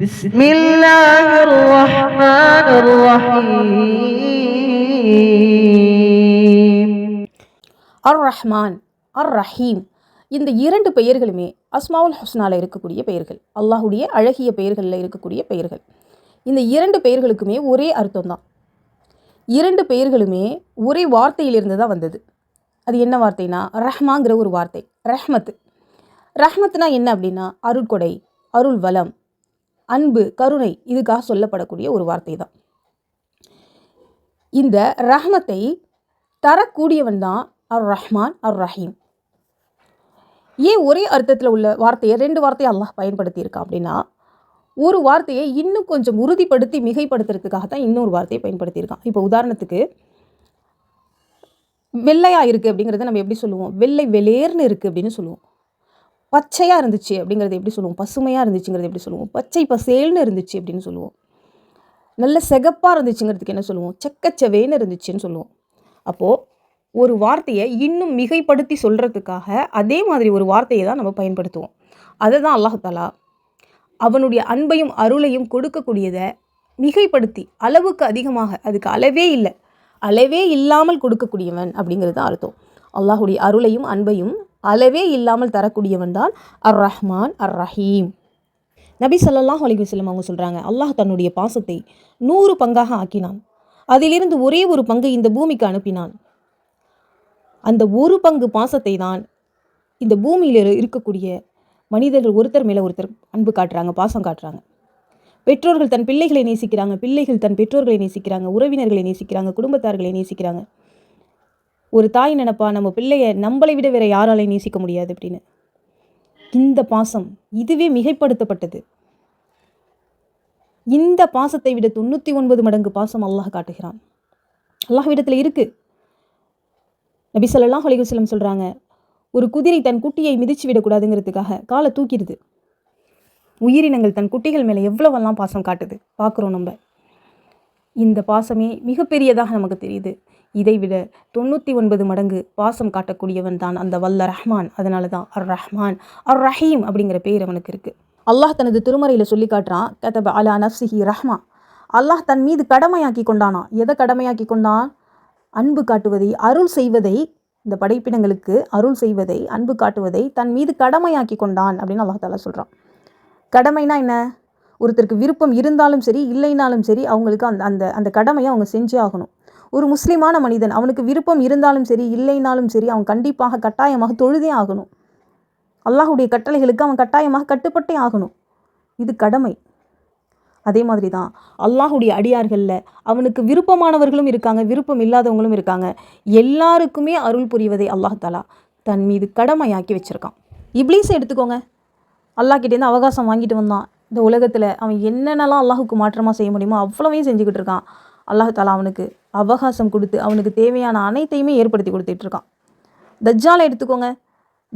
بسم الله الرحمن الرحيم. அர் ரஹ்மான், அர் ரஹீம், இந்த இரண்டு பெயர்களுமே அஸ்மாவுல் ஹுஸ்னால இருக்கக்கூடிய பெயர்கள், அல்லாஹுடைய அழகிய பெயர்களில் இருக்கக்கூடிய பெயர்கள். இந்த இரண்டு பெயர்களுக்குமே ஒரே அர்த்தம் தான். இரண்டு பெயர்களுமே ஒரே வார்த்தையிலிருந்து தான் வந்தது. அது என்ன வார்த்தைனா ரஹ்மாங்கிற ஒரு வார்த்தை. ரஹ்மத், ரஹ்மத்னா என்ன அப்படின்னா அருட்கொடை, அருள் வளம், அன்பு, கருணை, இதுக்காக சொல்லப்படக்கூடிய ஒரு வார்த்தை தான். இந்த ரஹ்மத்தை தரக்கூடியவன் தான் அர் ரஹ்மான், அர் ரஹீம். ஏன் ஒரே அர்த்தத்தில் உள்ள வார்த்தையை ரெண்டு வார்த்தையை அல்லாஹ் பயன்படுத்தியிருக்கான் அப்படின்னா, ஒரு வார்த்தையை இன்னும் கொஞ்சம் உறுதிப்படுத்தி மிகைப்படுத்துறதுக்காக தான் இன்னொரு வார்த்தையை பயன்படுத்தியிருக்கான். இப்போ உதாரணத்துக்கு வெள்ளையாக இருக்குது அப்படிங்கிறத நம்ம எப்படி சொல்லுவோம்? வெள்ளை வெளியேர்னு இருக்குது அப்படின்னு சொல்லுவோம். பச்சையாக இருந்துச்சு அப்படிங்கிறது எப்படி சொல்லுவோம்? பசுமையாக இருந்துச்சுங்கிறது எப்படி சொல்லுவோம்? பச்சை பசேல்னு இருந்துச்சு அப்படின்னு சொல்லுவோம். நல்ல சிகப்பாக இருந்துச்சுங்கிறதுக்கு என்ன சொல்லுவோம்? செக்கச்சவேன்னு இருந்துச்சுன்னு சொல்லுவோம். அப்போது ஒரு வார்த்தையை இன்னும் மிகைப்படுத்தி சொல்கிறதுக்காக அதே மாதிரி ஒரு வார்த்தையை தான் நம்ம பயன்படுத்துவோம். அதை தான் அல்லாஹ் தஆலா அவனுடைய அன்பையும் அருளையும் கொடுக்கக்கூடியதை மிகைப்படுத்தி அளவுக்கு அதிகமாக, அதுக்கு அளவே இல்லை, அளவே இல்லாமல் கொடுக்கக்கூடியவன் அப்படிங்கிறது தான் அர்த்தம். அல்லாஹுடைய அருளையும் அன்பையும் அளவே இல்லாமல் தரக்கூடியவன் தான் அர் ரஹ்மான், அர் ரஹீம். நபி ஸல்லல்லாஹு அலைஹி வஸல்லம் அவங்க சொல்கிறாங்க, அல்லாஹ் தன்னுடைய பாசத்தை 100 பங்காக ஆக்கினான். அதிலிருந்து ஒரே ஒரு பங்கு இந்த பூமிக்கு அனுப்பினான். அந்த ஒரு பங்கு பாசத்தை தான் இந்த பூமியில் இருக்கக்கூடிய மனிதர்கள் ஒருத்தர் மேலே ஒருத்தர் அன்பு காட்டுறாங்க, பாசம் காட்டுறாங்க. பெற்றோர்கள் தன் பிள்ளைகளை நேசிக்கிறாங்க, பிள்ளைகள் தன் பெற்றோர்களை நேசிக்கிறாங்க, உறவினர்களை நேசிக்கிறாங்க, குடும்பத்தார்களை நேசிக்கிறாங்க. ஒரு தாய் நினைப்பா, நம்ம பிள்ளைய நம்மளை விட வேறு யாராலையும் நேசிக்க முடியாது அப்படின்னு. இந்த பாசம் இதுவே மிகைப்படுத்தப்பட்டது. இந்த பாசத்தை விட 99 மடங்கு பாசம் அல்லாஹ் காட்டுகிறான். அல்லாஹ்விடத்தில் இருக்குது. நபி ஸல்லல்லாஹு அலைஹி வஸல்லம் சொல்கிறாங்க, ஒரு குதிரை தன் குட்டியை மிதிச்சு விடக்கூடாதுங்கிறதுக்காக காலை தூக்கிடுது. உயிரினங்கள் தன் குட்டிகள் மேலே எவ்வளவெல்லாம் பாசம் காட்டுது பார்க்குறோம் நம்ம. இந்த பாசமே மிகப்பெரியதாக நமக்கு தெரியுது. இதை விட 99 மடங்கு பாசம் காட்டக்கூடியவன் தான் அந்த வல்ல ரஹ்மான். அதனால தான் அர் ரஹ்மான், அர் ரஹீம் அப்படிங்கிற பேர் அவனுக்கு இருக்குது. அல்லாஹ் தனது திருமறையில் சொல்லி காட்டுறான், கதப அலா நஃப்ஸிஹி ரஹ்மா. அல்லாஹ் தன் மீது கடமையாக்கி கொண்டானா. எதை கடமையாக்கி கொண்டான்? அன்பு காட்டுவதை, அருள் செய்வதை, இந்த படைப்பினங்களுக்கு அருள் செய்வதை, அன்பு காட்டுவதை தன் மீது கடமையாக்கி கொண்டான் அப்படின்னு அல்லாஹ் தஆலா சொல்கிறான். கடமைனா என்ன? ஒருத்தருக்கு விருப்பம் இருந்தாலும் சரி, இல்லைனாலும் சரி, அவங்களுக்கு அந்த அந்த அந்த கடமையை அவங்க செஞ்சே ஆகணும். ஒரு முஸ்லீமான மனிதன், அவனுக்கு விருப்பம் இருந்தாலும் சரி, இல்லைனாலும் சரி, அவன் கண்டிப்பாக கட்டாயமாக தொழுதே ஆகணும். அல்லாஹுடைய கட்டளைகளுக்கு அவன் கட்டாயமாக கட்டுப்பட்டே ஆகணும். இது கடமை. அதே மாதிரி தான் அல்லாஹுடைய அடியார்களில் அவனுக்கு விருப்பமானவர்களும் இருக்காங்க, விருப்பம் இல்லாதவங்களும் இருக்காங்க. எல்லாருக்குமே அருள் புரிவதை அல்லாஹ் தஆலா தன் மீது கடமையாக்கி வச்சுருக்கான். இப்லீஸை எடுத்துக்கோங்க. அல்லாஹ்கிட்டேருந்து அவகாசம் வாங்கிட்டு வந்தான். இந்த உலகத்தில் அவன் என்னென்னலாம் அல்லாஹுக்கு மாற்றமாக செய்ய முடியுமோ அவ்வளவையும் செஞ்சுக்கிட்டு இருக்கான். அல்லாஹ் தஆலா அவனுக்கு அவகாசம் கொடுத்து அவனுக்கு தேவையான அனைத்தையுமே ஏற்படுத்தி கொடுத்துட்ருக்கான். தஜ்ஜாலை எடுத்துக்கோங்க.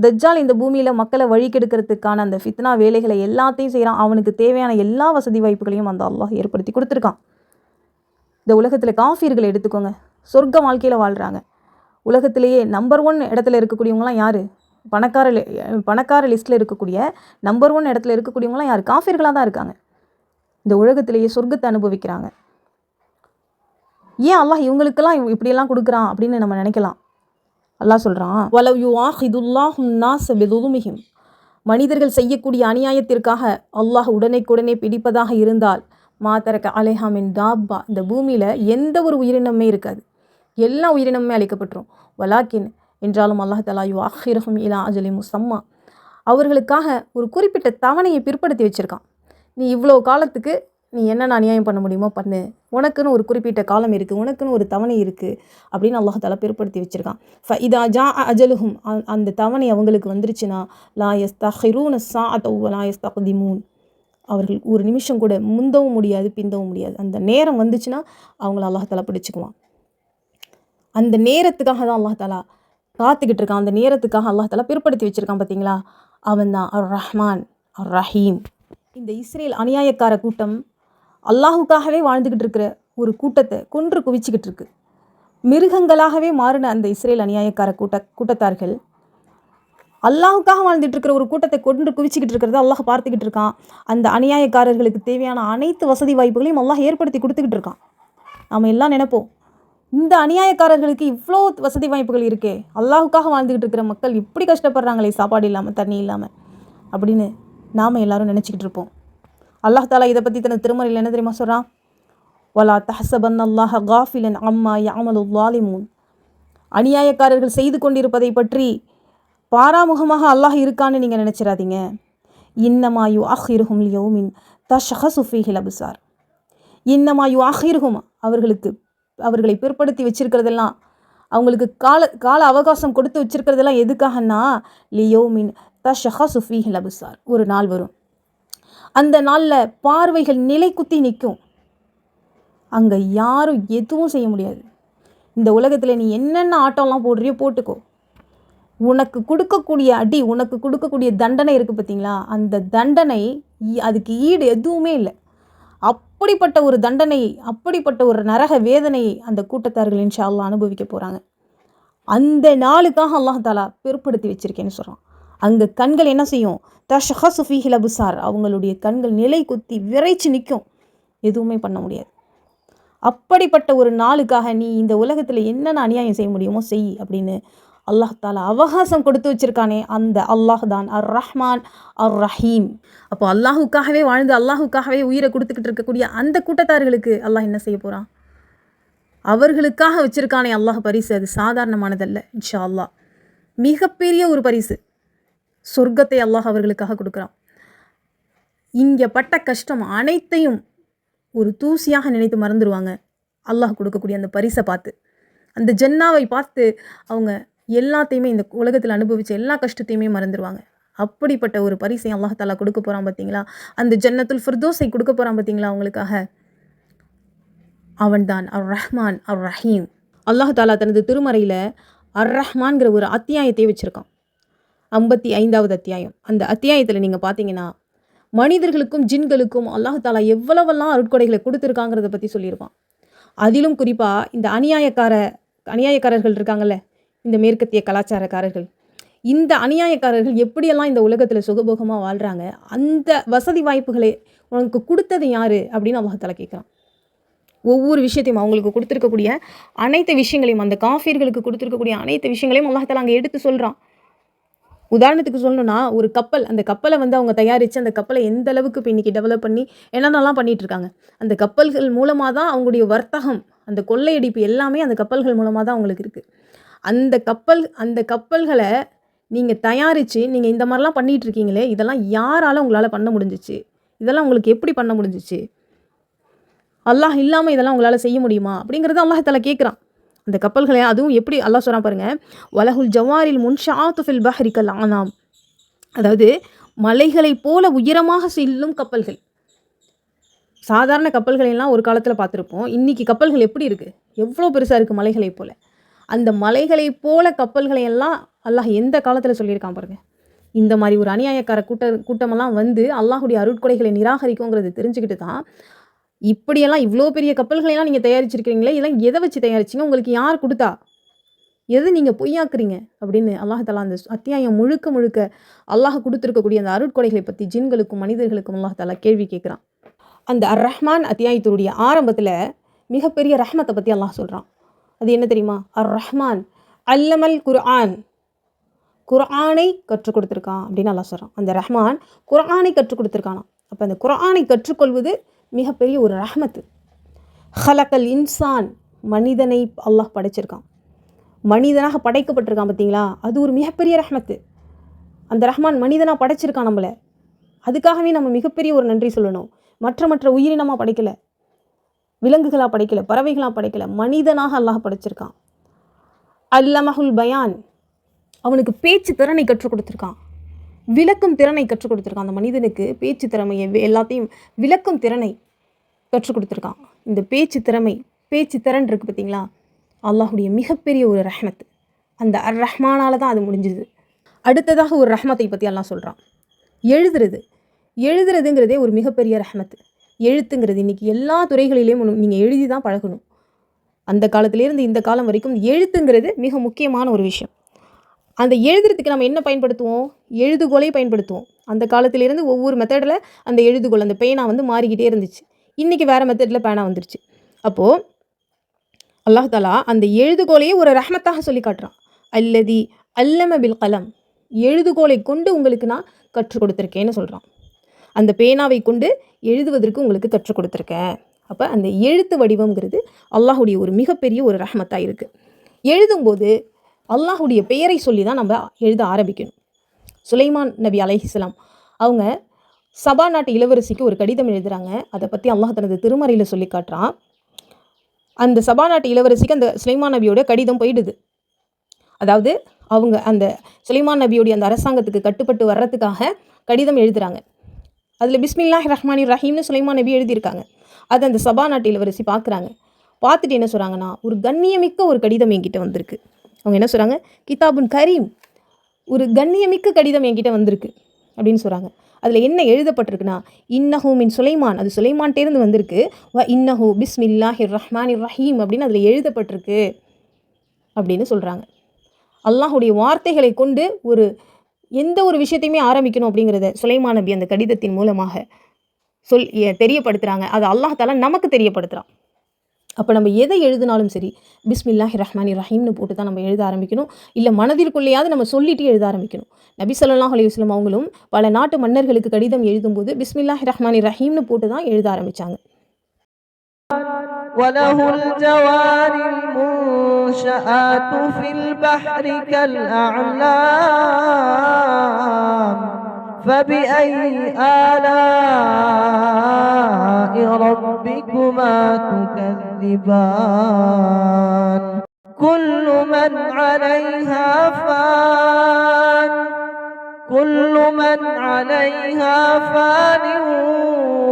தஜ்ஜால் இந்த பூமியில் மக்களை வழிகெடுக்கிறதுக்கான அந்த ஃபித்னா வேலைகளை எல்லாத்தையும் செய்கிறான். அவனுக்கு தேவையான எல்லா வசதி வாய்ப்புகளையும் அந்த அல்லாஹ் ஏற்படுத்தி கொடுத்துருக்கான். இந்த உலகத்தில் காஃபிர்களை எடுத்துக்கோங்க. சொர்க்க வாழ்க்கையில் வாழ்கிறாங்க. உலகத்திலேயே நம்பர் 1 இடத்துல இருக்கக்கூடியவங்களாம் யார்? பணக்கார லிஸ்ட்டில் இருக்கக்கூடிய நம்பர் 1 இடத்துல இருக்கக்கூடியவங்களாம் யார்? காஃபிர்களாக தான் இருக்காங்க. இந்த உலகத்திலேயே சொர்க்கத்தை அனுபவிக்கிறாங்க. ஏன் அல்லாஹ் இவங்களுக்கெல்லாம் இப்படியெல்லாம் கொடுக்குறான் அப்படின்னு நம்ம நினைக்கலாம். அல்லாஹ் சொல்கிறான், வலவ் யுஆஹிதுல்லாஹு ன்னாஸ பிதுல்மிஹிம். மனிதர்கள் செய்யக்கூடிய அநியாயத்திற்காக அல்லாஹ் உடனேக்குடனே பிடிப்பதாக இருந்தால், மா தரக அலைஹா மின் தாப்பா, இந்த பூமியில் எந்த ஒரு உயிரினமே இருக்காது, எல்லா உயிரினமுமே அழிக்கப்பட்டுரும். வலாக்கின், என்றாலும் அல்லாஹ் தஆலா யுஆஹிருஹும் இலா அஜலின் முஸம்மா, அவர்களுக்காக ஒரு குறிப்பிட்ட தவணையை பிற்படுத்தி வச்சுருக்கான். நீ இவ்வளோ காலத்துக்கு நீ என்னென்ன அநியாயம் பண்ண முடியுமோ பண்ணு, உனக்குன்னு ஒரு குறிப்பிட்ட காலம் இருக்குது, உனக்குன்னு ஒரு தவணை இருக்குது அப்படின்னு அல்லாஹ் தஆலா பிற்படுத்தி வச்சுருக்கான். இதா ஜா அஜலுஹும், அந்த தவணை அவங்களுக்கு வந்துருச்சுன்னா, லா யஸ்தஹிரூன ஸாஅத வ லா யஸ்தக்திமூன், அவர்கள் ஒரு நிமிஷம் கூட முந்தவும் முடியாது, பிந்தவும் முடியாது. அந்த நேரம் வந்துச்சுன்னா அவங்கள அல்லாஹ் தஆலா பிடிச்சிக்குவான். அந்த நேரத்துக்காக தான் அல்லாஹ் தஆலா காத்துக்கிட்டு இருக்கான். அந்த நேரத்துக்காக அல்லாஹ் தஆலா பிற்படுத்தி வச்சுருக்கான். பார்த்தீங்களா? அவன் தான் அர் ரஹ்மான், அர் ரஹீம். இந்த இஸ்ரேல் அநியாயக்கார கூட்டம் அல்லாஹுக்காகவே வாழ்ந்துக்கிட்டு இருக்கிற ஒரு கூட்டத்தை கொன்று குவிச்சிக்கிட்டு இருக்கு. மிருகங்களாகவே மாறின அந்த இஸ்ரேல் அநியாயக்கார கூட்டத்தார்கள் அல்லாஹுக்காக வாழ்ந்துட்டு இருக்கிற ஒரு கூட்டத்தை கொண்டு குவிச்சிக்கிட்டு இருக்கிறத அல்லாஹ் பார்த்துக்கிட்டு இருக்கான். அந்த அநியாயக்காரர்களுக்கு தேவையான அனைத்து வசதி வாய்ப்புகளையும் அல்லாஹ் ஏற்படுத்தி கொடுத்துக்கிட்டு இருக்கான். நாம் எல்லாம் நினைப்போம், இந்த அநியாயக்காரர்களுக்கு இவ்வளோ வசதி வாய்ப்புகள் இருக்கே, அல்லாஹுக்காக வாழ்ந்துக்கிட்டு இருக்கிற மக்கள் இப்படி கஷ்டப்படுறாங்களே சாப்பாடு இல்லாமல் தண்ணி இல்லாமல் அப்படின்னு நாம் எல்லாரும் நினச்சிக்கிட்டு இருப்போம். அல்லாஹ் தாலா இதை பற்றி தனது திருமறையில் என்ன தெரியுமா சொல்கிறான்? வலா தஹ்சபன் அல்லாஹ காஃபிலன் அம்மா யஅமலு ஸாலிமூன். அநியாயக்காரர்கள் செய்து கொண்டிருப்பதை பற்றி பாராமுகமாக அல்லாஹ் இருக்கான்னு நீங்கள் நினச்சிடாதீங்க. இன்னமா யுஅஹிருஹும் லியௌமின் தஷ்ஹஸு ஃபீஹில் அப்சார். இன்னமா யுஅஹிருஹும், அவர்களை பிற்படுத்தி வச்சிருக்கிறதெல்லாம், அவங்களுக்கு கால அவகாசம் கொடுத்து வச்சிருக்கிறதெல்லாம் எதுக்காகன்னா லியௌமின் தஷ்ஹஸு ஃபீஹில் அப்சார். ஒரு நாள் வரும், அந்த நாளில் பார்வைகள் நிலை குத்தி நிற்கும். அங்கே யாரும் எதுவும் செய்ய முடியாது. இந்த உலகத்தில் நீ என்னென்ன ஆட்டம்லாம் போடுறியோ போட்டுக்கோ, உனக்கு கொடுக்கக்கூடிய அடி, உனக்கு கொடுக்கக்கூடிய தண்டனை இருக்குது பார்த்தீங்களா, அந்த தண்டனை அதுக்கு ஈடு எதுவுமே இல்லை. அப்படிப்பட்ட ஒரு தண்டனையை, அப்படிப்பட்ட ஒரு நரக வேதனையை அந்த கூட்டத்தார்கள் இன்ஷா அல்லாஹ் அனுபவிக்க போகிறாங்க. அந்த நாளுக்காக அல்லாஹ் தாலா பிற்படுத்தி வச்சிருக்கேன்னு சொல்கிறான். அங்கே கண்கள் என்ன செய்யும்? தஷ்ஹஸு ஃபீஹில் அப்சார். அவங்களுடைய கண்கள் நிலை குத்தி விரைச்சு நிற்கும், எதுவுமே பண்ண முடியாது. அப்படிப்பட்ட ஒரு நாளுக்காக நீ இந்த உலகத்தில் என்னென்ன அநியாயம் செய்ய முடியுமோ செய் அப்படின்னு அல்லாஹ் தாலா அவகாசம் கொடுத்து வச்சிருக்கானே, அந்த அல்லாஹ் தான் அர் ரஹ்மான் அர் ரஹீம். அப்போ அல்லாஹுக்காகவே வாழ்ந்து அல்லாஹுக்காகவே உயிரை கொடுத்துக்கிட்டு இருக்கக்கூடிய அந்த கூட்டத்தார்களுக்கு அல்லாஹ் என்ன செய்ய போகிறான்? அவர்களுக்காக வச்சிருக்கானே அல்லாஹ் பரிசு, அது சாதாரணமானதல்ல. இன்ஷா அல்லாஹ் மிகப்பெரிய ஒரு பரிசு, சொர்க்கத்தை அல்லாஹ் அவர்களுக்காக கொடுக்குறான். இங்கே பட்ட கஷ்டம் அனைத்தையும் ஒரு தூசியாக நினைத்து மறந்துடுவாங்க அல்லாஹ் கொடுக்கக்கூடிய அந்த பரிசை பார்த்து. அந்த ஜன்னாவை பார்த்து அவங்க எல்லாத்தையுமே, இந்த உலகத்தில் அனுபவித்த எல்லா கஷ்டத்தையுமே மறந்துடுவாங்க. அப்படிப்பட்ட ஒரு பரிசை அல்லாஹ் தாலா கொடுக்க போகிறான் பார்த்தீங்களா, அந்த ஜன்னத்துல் ஃபிர்தோஸை கொடுக்க போகிறான் பார்த்தீங்களா அவங்களுக்காக. அவன்தான் அர் ரஹ்மான் அர் ரஹீம். அல்லாஹ் தாலா தனது திருமறையில் அர் ரஹ்மான்கிற ஒரு அத்தியாயத்தை வச்சுருக்கான், 55வது அத்தியாயம். அந்த அத்தியாயத்தில் நீங்கள் பார்த்தீங்கன்னா மனிதர்களுக்கும் ஜின்களுக்கும் அல்லாஹ் தாலா எவ்வளவெல்லாம் அருட்கொடைகளை கொடுத்துருக்காங்கிறத பற்றி சொல்லியிருப்பான். அதிலும் குறிப்பாக இந்த அநியாயக்காரர்கள் இருக்காங்கல்ல, இந்த மேற்கத்திய கலாச்சாரக்காரர்கள், இந்த அநியாயக்காரர்கள் எப்படியெல்லாம் இந்த உலகத்தில் சுகபோகமாக வாழ்கிறாங்க, அந்த வசதி வாய்ப்புகளை உனக்கு கொடுத்தது யார் அப்படின்னு அல்லாஹ் தாலா கேட்குறான். ஒவ்வொரு விஷயத்தையும் அவங்களுக்கு கொடுத்துருக்கக்கூடிய அனைத்து விஷயங்களையும், அந்த காஃபிர்களுக்கு கொடுத்துருக்கக்கூடிய அனைத்து விஷயங்களையும் அல்லாஹ் தாலா அங்கே எடுத்து சொல்கிறான். உதாரணத்துக்கு சொல்லணும்னா, ஒரு கப்பல், அந்த கப்பலை அவங்க தயாரித்து அந்த கப்பலை எந்த அளவுக்கு இப்போ இன்றைக்கி டெவலப் பண்ணி என்னென்னலாம் பண்ணிகிட்ருக்காங்க. அந்த கப்பல்கள் மூலமாக தான் அவங்களுடைய வர்த்தகம், அந்த கொள்ளையடிப்பு எல்லாமே அந்த கப்பல்கள் மூலமாக தான் அவங்களுக்கு இருக்குது. அந்த கப்பல்களை நீங்கள் தயாரித்து நீங்கள் இந்த மாதிரிலாம் பண்ணிகிட்ருக்கீங்களே, இதெல்லாம் யாரால் உங்களால் பண்ண முடிஞ்சிச்சு? இதெல்லாம் உங்களுக்கு எப்படி பண்ண முடிஞ்சிச்சு? அல்லாஹ் இல்லாமல் இதெல்லாம் உங்களால் செய்ய முடியுமா அப்படிங்கிறத அல்லாஹ் தஆலா கேட்குறான். அந்த கப்பல்களை அதுவும் எப்படி அல்லாஹ் சொல்கிறான் பாருங்கள், வலஹுல் ஜவாரில் முன்ஷாத்து ஃபில் பஹ்ரி கல் ஆனாம். அதாவது மலைகளைப் போல உயரமாக செல்லும் கப்பல்கள். சாதாரண கப்பல்களெல்லாம் ஒரு காலத்தில் பார்த்துருப்போம். இன்றைக்கி கப்பல்கள் எப்படி இருக்குது, எவ்வளோ பெருசாக இருக்குது மலைகளைப் போல். அந்த மலைகளைப் போல கப்பல்களையெல்லாம் அல்லாஹ் எந்த காலத்தில் சொல்லியிருக்கான் பாருங்கள். இந்த மாதிரி ஒரு அநியாயக்கார கூட்டமெல்லாம் வந்து அல்லாஹுடைய அருட்கொடைகளை நிராகரிக்குங்கிறது தெரிஞ்சுக்கிட்டு தான் இப்படியெல்லாம் இவ்வளோ பெரிய கப்பல்களையெல்லாம் நீங்கள் தயாரிச்சிருக்கிறீங்களே, இதெல்லாம் எதை வச்சு தயாரிச்சிங்க, உங்களுக்கு யார் கொடுத்தா, எது நீங்கள் பொய்யாக்குறீங்க அப்படின்னு அல்லாஹ் தஆலா அந்த அத்தியாயம் முழுக்க முழுக்க அல்லாஹ் கொடுத்துருக்கக்கூடிய அந்த அருட்கொடைகளை பற்றி ஜின்களுக்கும் மனிதர்களுக்கும் அல்லாஹ் தஆலா கேள்வி கேட்குறான். அந்த அர் ரஹ்மான் அத்தியாயத்தினுடைய ஆரம்பத்தில் மிகப்பெரிய ரஹ்மத்தை பற்றி அல்லாஹ் சொல்கிறான். அது என்ன தெரியுமா? அர் ரஹ்மான் அல்லமல் குர்ஆன், குர்ஆனை கற்றுக் கொடுத்துருக்கான் அப்படின்னு அல்லாஹ் சொல்கிறான். அந்த ரஹ்மான் குர்ஆனை கற்றுக் கொடுத்துருக்கானா. அப்போ அந்த குர்ஆனை கற்றுக்கொள்வது மிகப்பெரிய ஒரு ரஹ்மத்து. ஹலக்கல் இன்சான், மனிதனை அல்லாஹ் படைச்சிருக்கான், மனிதனாக படைக்கப்பட்டிருக்கான் பார்த்தீங்களா, அது ஒரு மிகப்பெரிய ரஹ்மத்து. அந்த ரஹ்மான் மனிதனாக படைச்சிருக்கான் நம்மளை, அதுக்காகவே நம்ம மிகப்பெரிய ஒரு நன்றி சொல்லணும். மற்ற உயிரினமாக படைக்கலை, விலங்குகளாக படைக்கலை, பறவைகளாக படைக்கலை, மனிதனாக அல்லாஹ் படைச்சிருக்கான். அல்லமஹுல் பயான், அவனுக்கு பேச்சு திறனை கற்றுக் கொடுத்துருக்கான், விளக்கும் திறனை கற்றுக் கொடுத்துருக்கான். அந்த மனிதனுக்கு பேச்சு திறமையை, எல்லாத்தையும் விளக்கும் திறனை கற்றுக் கொடுத்துருக்கான். இந்த பேச்சு திறன் இருக்குது பார்த்தீங்களா, அல்லாஹுடைய மிகப்பெரிய ஒரு ரஹ்மத். அந்த அர் ரஹ்மானால தான் அது முடிஞ்சுது. அடுத்ததாக ஒரு ரஹ்மத்தை பற்றி அல்லாஹ் சொல்கிறான். எழுதுறதுங்கிறதே ஒரு மிகப்பெரிய ரஹ்மத். எழுத்துங்கிறது இன்றைக்கி எல்லா துறைகளிலையும் நீங்கள் எழுதி தான் பழகணும். அந்த காலத்திலேருந்து இந்த காலம் வரைக்கும் எழுத்துங்கிறது மிக முக்கியமான ஒரு விஷயம். அந்த எழுதுறதுக்கு நம்ம என்ன பயன்படுத்துவோம்? எழுதுகோலை பயன்படுத்துவோம். அந்த காலத்திலிருந்து ஒவ்வொரு மெத்தடில் அந்த எழுதுகோல், அந்த பேனா வந்து மாறிக்கிட்டே இருந்துச்சு. இன்றைக்கி வேறு மெத்தடில் பேனா வந்துருச்சு. அப்போது அல்லாஹ் தஆலா அந்த எழுதுகோலையே ஒரு ரஹ்மத்தாக சொல்லி காட்டுறான். அல்லதி அல்லம பில் கலம், எழுதுகோலை கொண்டு உங்களுக்கு நான் கற்றுக் கொடுத்துருக்கேன்னு சொல்கிறான். அந்த பேனாவை கொண்டு எழுதுவதற்கு உங்களுக்கு கற்றுக் கொடுத்துருக்கேன். அப்போ அந்த எழுத்து வடிவம்ங்கிறது அல்லாஹுடைய ஒரு மிகப்பெரிய ஒரு ரஹ்மத்தாக இருக்குது. எழுதும்போது அல்லாஹுடைய பெயரை சொல்லி தான் நம்ம எழுத ஆரம்பிக்கணும். சுலைமான் நபி அலைஹிஸ்ஸலாம் அவங்க சபா நாட்டு இளவரசிக்கு ஒரு கடிதம் எழுதுகிறாங்க. அதை பற்றி அல்லாஹ் தனது திருமறையில் சொல்லி காட்டுறான். அந்த சபா நாட்டு இளவரசிக்கு அந்த சுலைமான் நபியோட கடிதம் போயிடுது. அதாவது அவங்க அந்த சுலைமான் நபியோடைய அந்த அரசாங்கத்துக்கு கட்டுப்பட்டு வர்றதுக்காக கடிதம் எழுதுகிறாங்க. அதில் பிஸ்மில்லாஹிர் ரஹ்மானிர் ரஹீம்னு சுலைமான் நபி எழுதியிருக்காங்க. அதை அந்த சபா நாட்டு இளவரசி பார்க்குறாங்க. பார்த்துட்டு என்ன சொல்கிறாங்கன்னா, ஒரு கண்ணியமிக்க ஒரு கடிதம் என்கிட்ட வந்திருக்கு. அவங்க என்ன சொல்கிறாங்க, கிதாபுன் கரீம், ஒரு கண்ணியமிக்க கடிதம் என்கிட்ட வந்திருக்கு அப்படின்னு சொல்கிறாங்க. அதில் என்ன எழுதப்பட்டிருக்குன்னா, இன்னஹு மின் சுலைமான், அது சுலைமான்ட்டேருந்து வந்திருக்கு. வ இன்னஹு பிஸ்மில்லாஹிர் ரஹ்மானிர் ரஹீம் அப்படின்னு அதில் எழுதப்பட்டிருக்கு அப்படின்னு சொல்கிறாங்க. அல்லாஹுடைய வார்த்தைகளை கொண்டு எந்த ஒரு விஷயத்தையுமே ஆரம்பிக்கணும் அப்படிங்கிறத சுலைமான் நபி அந்த கடிதத்தின் மூலமாக தெரியப்படுத்துகிறாங்க. அது அல்லாஹ் தஆலா நமக்கு தெரியப்படுத்துகிறான். அப்போ நம்ம எதை எழுதினாலும் சரி, பிஸ்மில்லாஹிர் ரஹ்மானிர் ரஹீம்னு போட்டு தான் நம்ம எழுத ஆரம்பிக்கணும். இல்லை மனதிற்குள்ளேயாவது நம்ம சொல்லிட்டு எழுத ஆரம்பிக்கணும். நபி ஸல்லல்லாஹு அலைஹி வஸல்லம் அவங்களும் பல நாட்டு மன்னர்களுக்கு கடிதம் எழுதும்போது பிஸ்மில்லாஹிர் ரஹ்மானிர் ரஹீம்னு போட்டு தான் எழுத ஆரம்பித்தாங்க. وله الجوار المنشآت في البحر كالأعلام فبأي آلاء ربكما تكذبان كل من عليها فان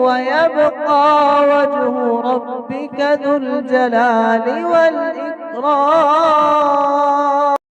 ويبقى وجه ربك ذو الجلال والإكرام